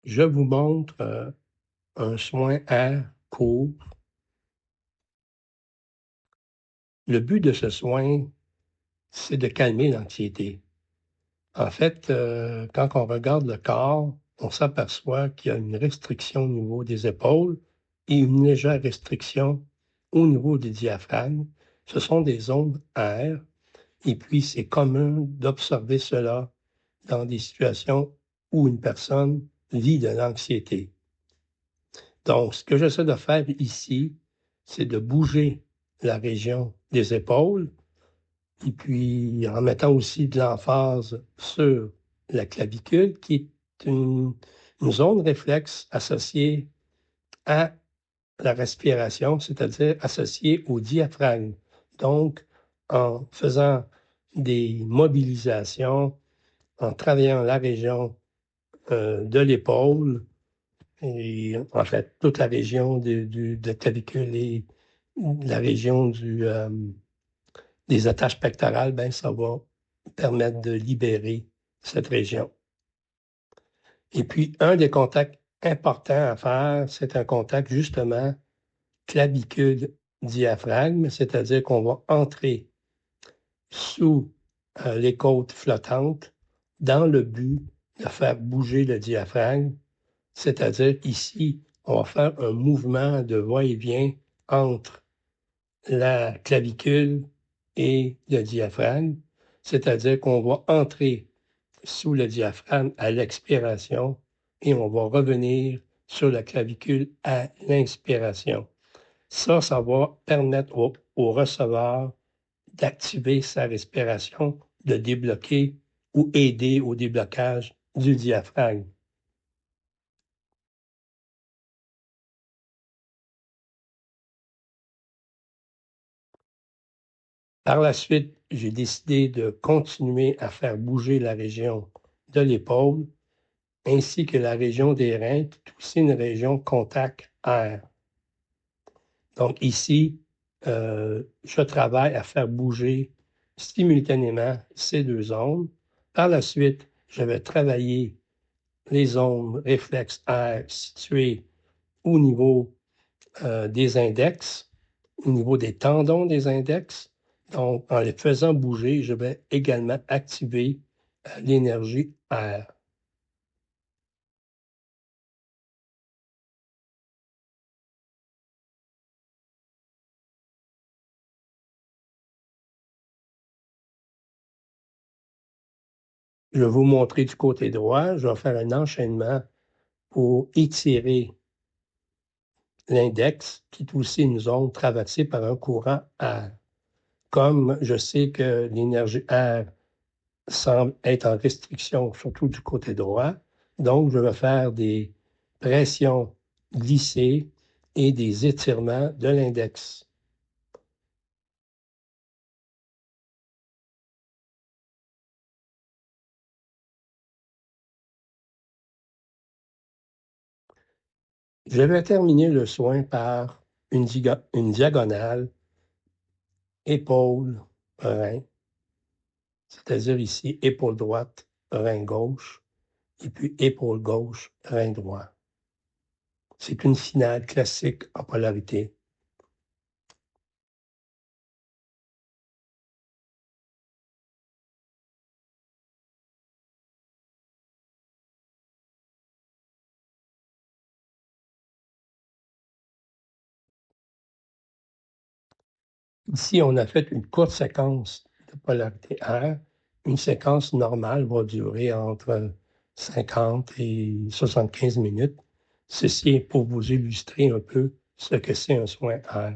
Je vous montre un soin air court. Le but de ce soin, c'est de calmer l'anxiété. En fait, quand on regarde le corps, on s'aperçoit qu'il y a une restriction au niveau des épaules et une légère restriction au niveau du diaphragme. Ce sont des zones air et puis c'est commun d'observer cela dans des situations où une personne vit de l'anxiété. Donc, ce que j'essaie de faire ici, c'est de bouger la région des épaules et puis en mettant aussi de l'emphase sur la clavicule, qui est une zone réflexe associée à la respiration, c'est-à-dire associée au diaphragme. Donc, en faisant des mobilisations, en travaillant la région de l'épaule, et en fait, toute la région de la clavicule et la région des attaches pectorales, ben, ça va permettre de libérer cette région. Et puis, un des contacts importants à faire, c'est un contact justement clavicule-diaphragme, c'est-à-dire qu'on va entrer sous les côtes flottantes dans le but de faire bouger le diaphragme. C'est-à-dire ici, on va faire un mouvement de va-et-vient entre la clavicule et le diaphragme, c'est-à-dire qu'on va entrer sous le diaphragme à l'expiration et on va revenir sur la clavicule à l'inspiration. Ça va permettre au receveur d'activer sa respiration, de débloquer ou aider au déblocage du diaphragme. Par la suite, j'ai décidé de continuer à faire bouger la région de l'épaule ainsi que la région des reins, qui est aussi une région contact air. Donc ici, je travaille à faire bouger simultanément ces deux zones. Par la suite, je vais travailler les zones réflexes air situées au niveau des index, au niveau des tendons des index. Donc, en les faisant bouger, je vais également activer l'énergie air. Je vais vous montrer du côté droit. Je vais faire un enchaînement pour étirer l'index, qui est aussi une zone traversée par un courant air. Comme je sais que l'énergie air semble être en restriction, surtout du côté droit, donc je vais faire des pressions glissées et des étirements de l'index. Je vais terminer le soin par une diagonale épaule-rein, c'est-à-dire ici épaule droite, rein gauche, et puis épaule gauche, rein droit. C'est une finale classique en polarité. Ici, on a fait une courte séquence de polarité R. Une séquence normale va durer entre 50 et 75 minutes. Ceci est pour vous illustrer un peu ce que c'est un soin R.